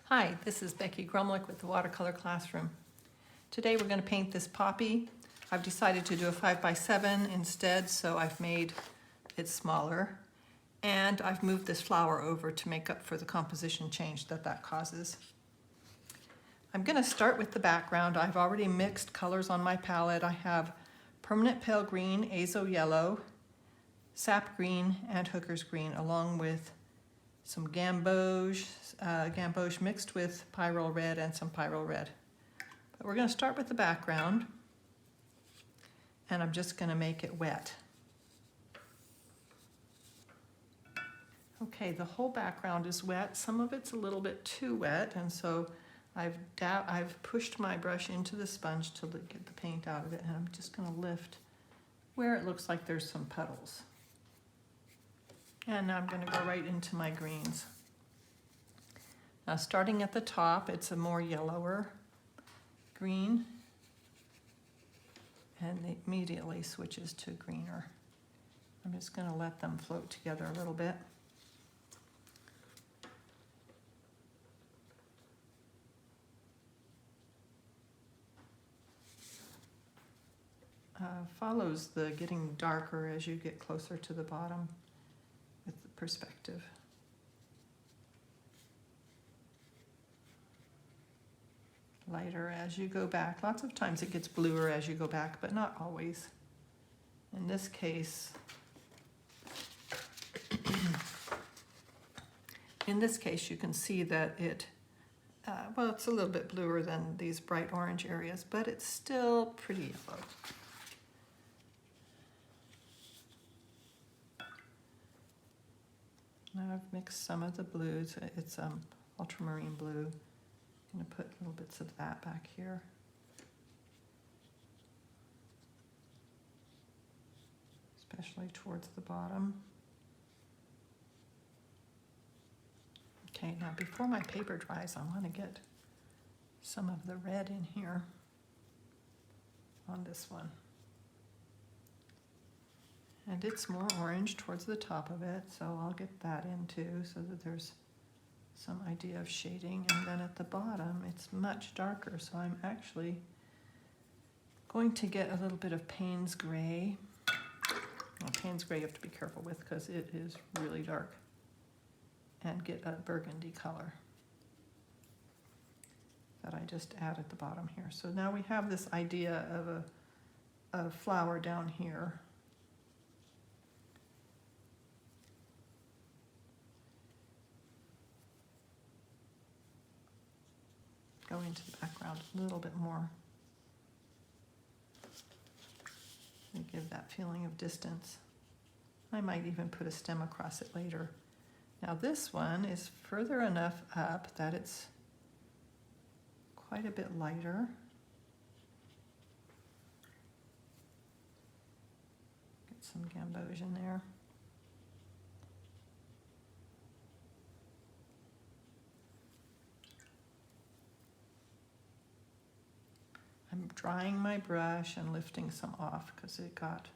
Hi, this is Becky Gromlich with the Watercolor Classroom. Today we're going to paint this poppy. I've decided to do a 5x7 instead, so I've made it smaller. And I've moved this flower over to make up for the composition change that causes. I'm going to start with the background. I've already mixed colors on my palette. I have permanent pale green, azo yellow, sap green, and hooker's green, along with some gamboge mixed with pyrrole red and some pyrrole red. But we're going to start with the background, and I'm just going to make it wet. Okay, the whole background is wet. Some of it's a little bit too wet, and so I've pushed my brush into the sponge to get the paint out of it, and I'm just going to lift where it looks like there's some puddles. And now I'm going to go right into my greens. Now starting at the top, it's a more yellower green, and it immediately switches to greener. I'm just going to let them float together a little bit. Follows the getting darker as you get closer to the bottom with the perspective. Lighter as you go back. Lots of times it gets bluer as you go back, but not always. In this case, you can see that well, it's a little bit bluer than these bright orange areas, but it's still pretty yellow. Now I've mixed some of the blues. It's ultramarine blue. I'm going to put little bits of that back here. Especially towards the bottom. Okay, now before my paper dries, I want to get some of the red in here on this one. And it's more orange towards the top of it, so I'll get that in too, so that there's some idea of shading. And then at the bottom, it's much darker, so I'm actually going to get a little bit of Payne's gray. Well, Payne's gray you have to be careful with because it is really dark. And get a burgundy color that I just add at the bottom here. So now we have this idea of a flower down here. Go into the background a little bit more and give that feeling of distance. I might even put a stem across it later. Now this one is further enough up that it's quite a bit lighter. Get some gamboge in there. I'm drying my brush and lifting some off because it got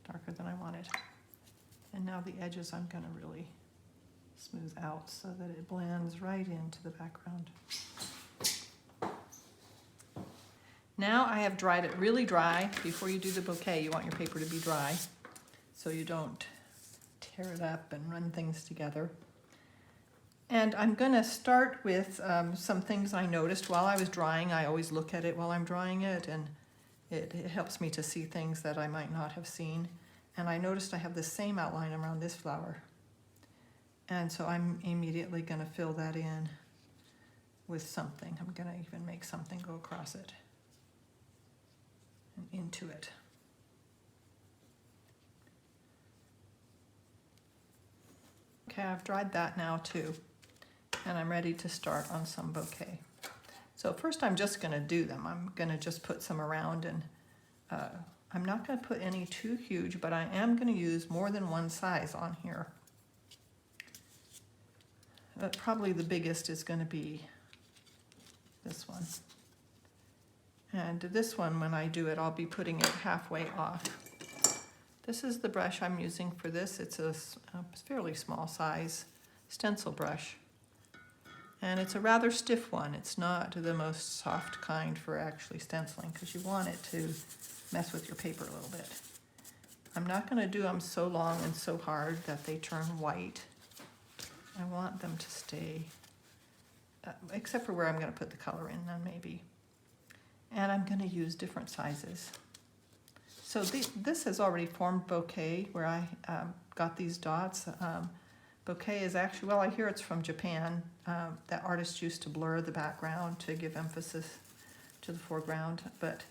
darker than I wanted. And now the edges I'm going to really smooth out so that it blends right into the background. Now I have dried it really dry. Before you do the bouquet, you want your paper to be dry so you don't tear it up and run things together. And I'm going to start with some things I noticed while I was drying. I always look at it while I'm drying it, and it helps me to see things that I might not have seen. And I noticed I have the same outline around this flower. And so I'm immediately going to fill that in with something. I'm going to even make something go across it and into it. Okay, I've dried that now too. And I'm ready to start on some bouquet. So first I'm just going to do them. I'm going to just put some around, and I'm not going to put any too huge, but I am going to use more than one size on here. Probably the biggest is going to be this one. And this one, when I do it, I'll be putting it halfway off. This is the brush I'm using for this. It's a fairly small size stencil brush. And it's a rather stiff one. It's not the most soft kind for actually stenciling because you want it to mess with your paper a little bit. I'm not going to do them so long and so hard that they turn white. I want them to stay, except for where I'm going to put the color in then maybe. And I'm going to use different sizes. So this has already formed Bokeh, where I got these dots. Bokeh is actually, well, I hear it's from Japan. That artist used to blur the background to give emphasis to the foreground, but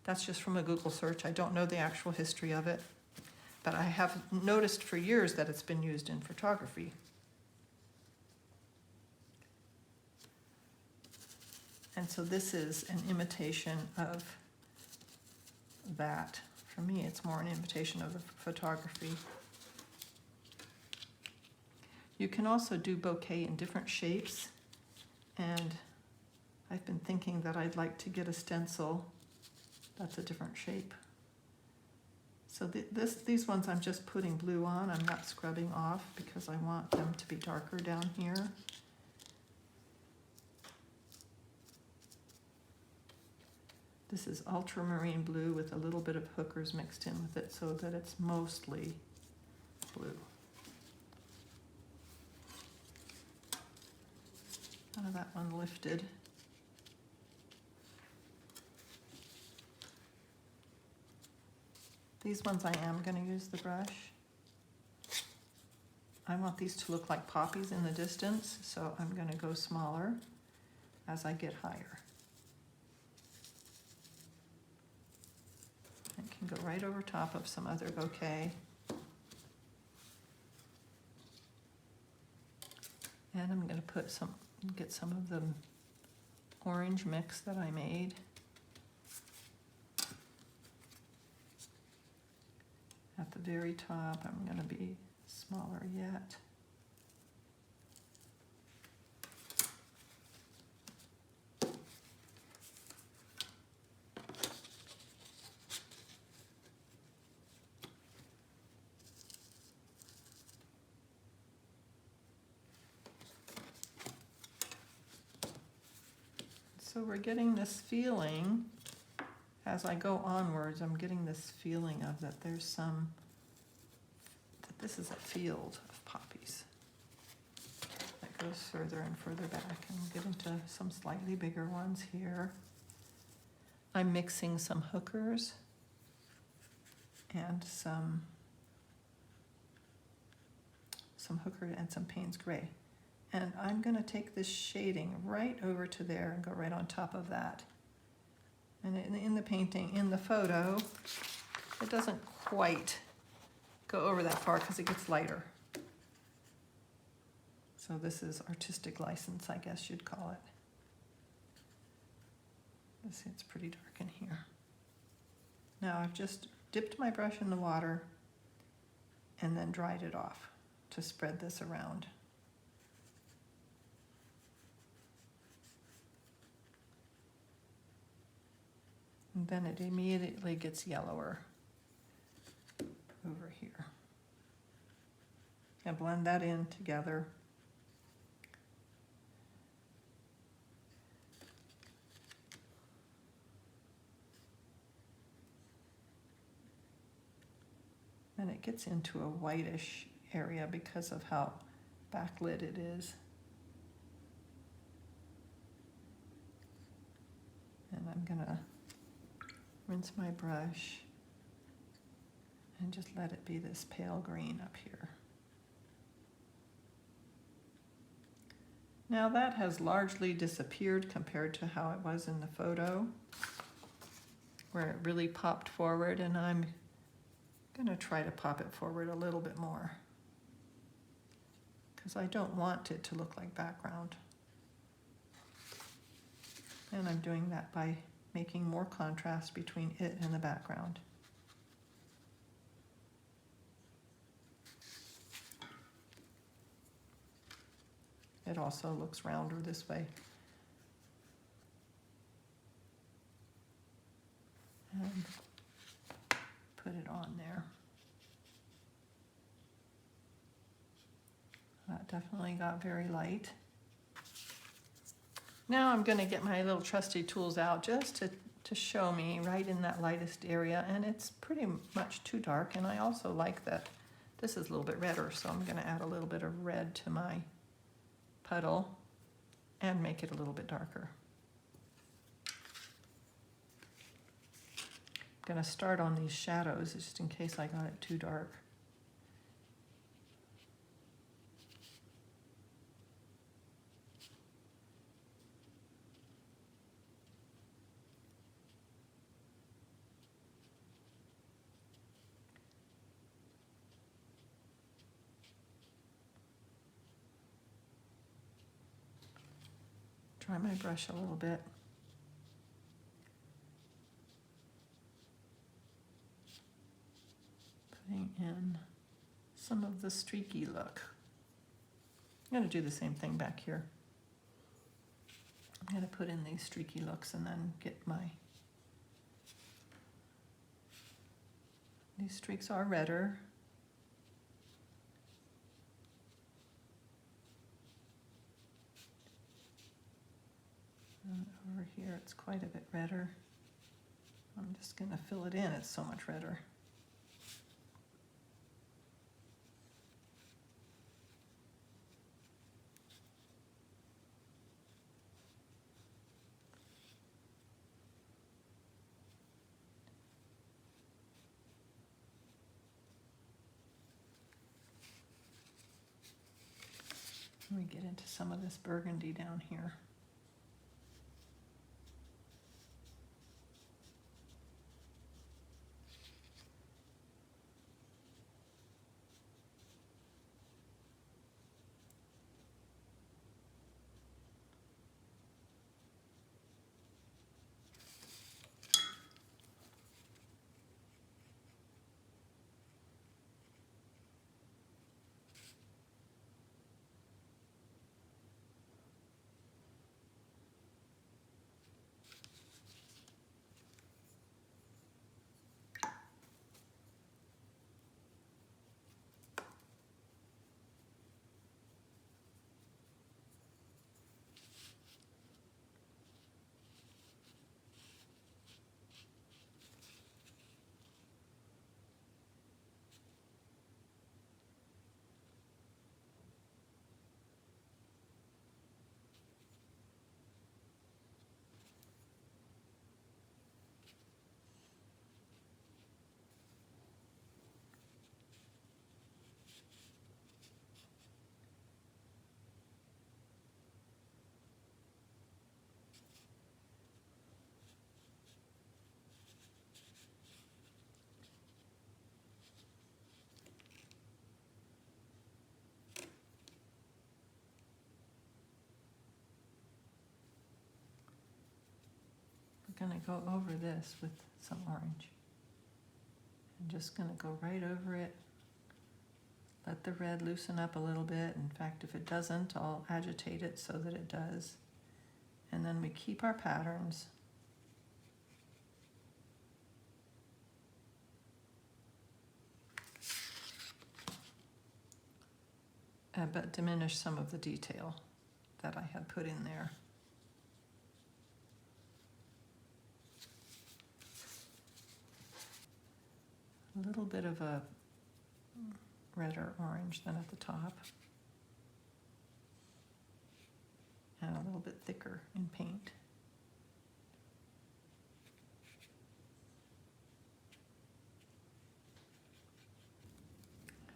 that's just from a Google search. I don't know the actual history of it, but I have noticed for years that it's been used in photography. And so this is an imitation of that. For me, it's more an imitation of the photography. You can also do bokeh in different shapes, and I've been thinking that I'd like to get a stencil that's a different shape. So these ones I'm just putting blue on. I'm not scrubbing off because I want them to be darker down here. This is ultramarine blue with a little bit of hookers mixed in with it so that it's mostly blue. None of that one lifted. These ones I am going to use the brush. I want these to look like poppies in the distance, so I'm going to go smaller as I get higher. It can go right over top of some other bokeh. And I'm going to get some of the orange mix that I made. At the very top, I'm going to be smaller yet. So we're getting this feeling, as I go onwards, I'm getting this feeling of that there's that this is a field of poppies that goes further and further back, and we'll get into some slightly bigger ones here. I'm mixing some hookers and some hooker and some Payne's Gray. And I'm going to take this shading right over to there and go right on top of that. And in the painting, in the photo, it doesn't quite go over that far because it gets lighter. So this is artistic license, I guess you'd call it. Let's see, it's pretty dark in here. Now I've just dipped my brush in the water and then dried it off to spread this around. And then it immediately gets yellower over here. And blend that in together. And it gets into a whitish area because of how backlit it is. And I'm gonna rinse my brush and just let it be this pale green up here. Now that has largely disappeared compared to how it was in the photo, where it really popped forward, and I'm gonna try to pop it forward a little bit more because I don't want it to look like background. And I'm doing that by making more contrast between it and the background. It also looks rounder this way. And put it on there. That definitely got very light. Now I'm going to get my little trusty tools out just to show me right in that lightest area, and it's pretty much too dark, and I also like that this is a little bit redder, so I'm going to add a little bit of red to my puddle and make it a little bit darker. I'm going to start on these shadows just in case I got it too dark. Dry my brush a little bit. Putting in some of the streaky look. I'm going to do the same thing back here. I'm going to put in these streaky looks and then get these streaks are redder. And over here it's quite a bit redder. I'm just going to fill it in, it's so much redder. Let me get into some of this burgundy down here. I'm going to go over this with some orange. I'm just going to go right over it. Let the red loosen up a little bit. In fact, if it doesn't, I'll agitate it so that it does. And then we keep our patterns. But diminish some of the detail that I had put in there. A little bit of a redder orange than at the top. And a little bit thicker in paint.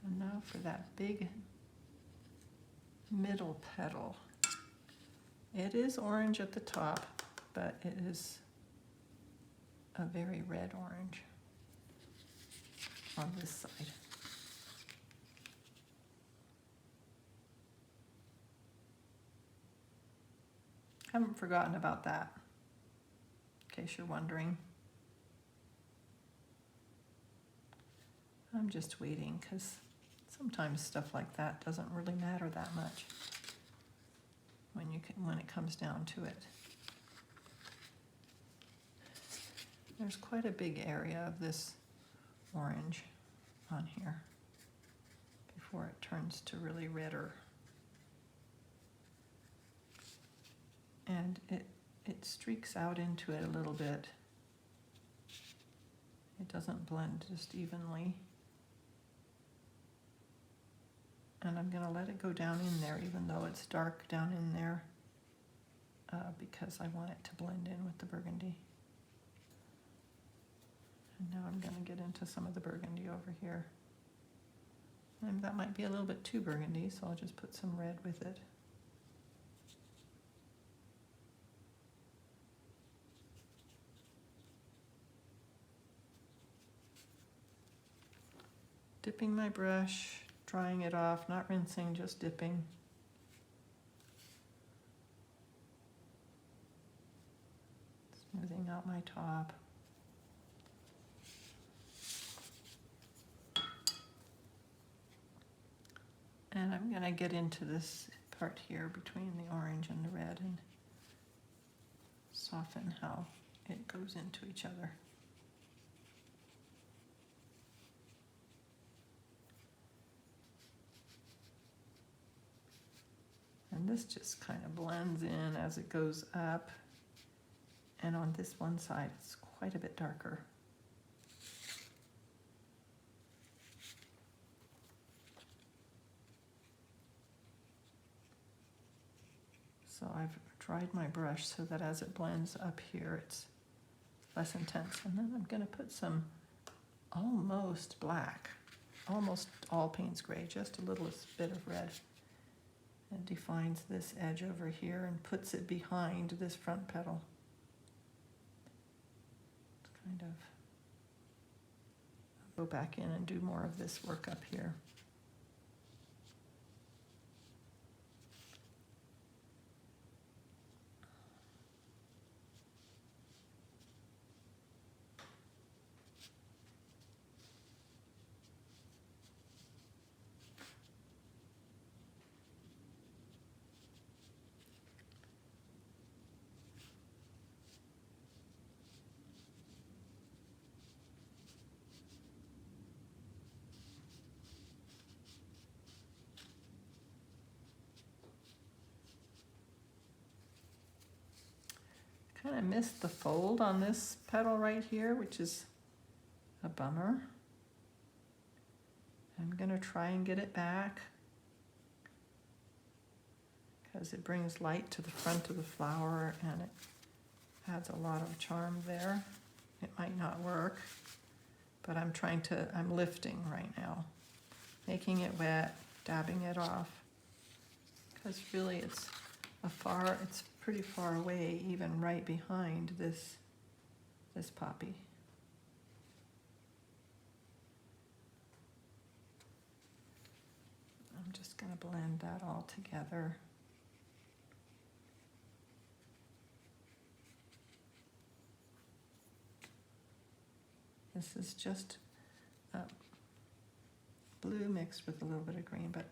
And now for that big middle petal. It is orange at the top, but it is a very red orange on this side. Haven't forgotten about that, in case you're wondering. I'm just waiting because sometimes stuff like that doesn't really matter that much when it comes down to it. There's quite a big area of this orange on here before it turns to really redder. And and it streaks out into it a little bit. It doesn't blend just evenly. And I'm gonna let it go down in there even though it's dark down in there because I want it to blend in with the burgundy. And now I'm gonna get into some of the burgundy over here. And that might be a little bit too burgundy, so I'll just put some red with it. Dipping my brush, drying it off, not rinsing, just dipping. Smoothing out my top. And I'm going to get into this part here between the orange and the red and soften how it goes into each other. And this just kind of blends in as it goes up. And on this one side, it's quite a bit darker. So I've dried my brush so that as it blends up here, it's less intense. And then I'm going to put some almost black, almost all Payne's Gray, just a little bit of red. It defines this edge over here and puts it behind this front petal. Kind of go back in and do more of this work up here. Kind of missed the fold on this petal right here, which is a bummer. I'm going to try and get it back because it brings light to the front of the flower and it adds a lot of charm there. It might not work, but I'm lifting right now, making it wet, dabbing it off, because really it's pretty far away, even right behind this poppy. I'm just going to blend that all together. This is just blue mixed with a little bit of green, but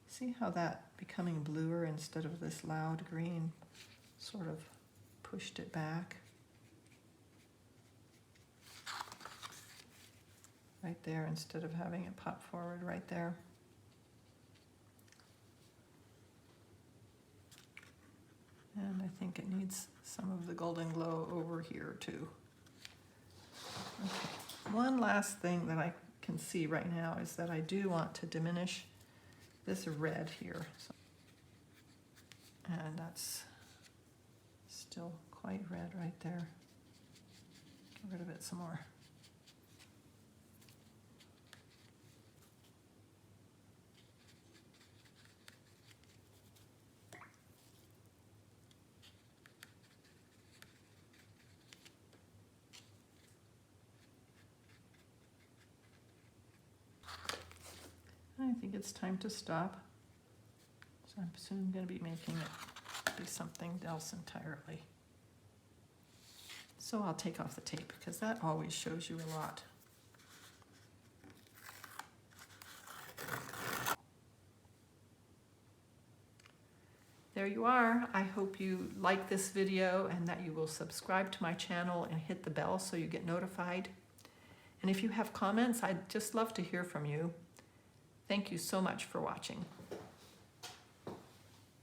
see how that becoming bluer instead of this loud green sort of pushed it back? Right there, instead of having it pop forward right there. And I think it needs some of the golden glow over here too. Okay. One last thing that I can see right now is that I do want to diminish this red here. So, and that's still quite red right there. Get rid of it some more. I think it's time to stop. So I'm soon going to be making it be something else entirely. So I'll take off the tape because that always shows you a lot. There you are. I hope you like this video and that you will subscribe to my channel and hit the bell so you get notified. And if you have comments, I'd just love to hear from you. Thank you so much for watching.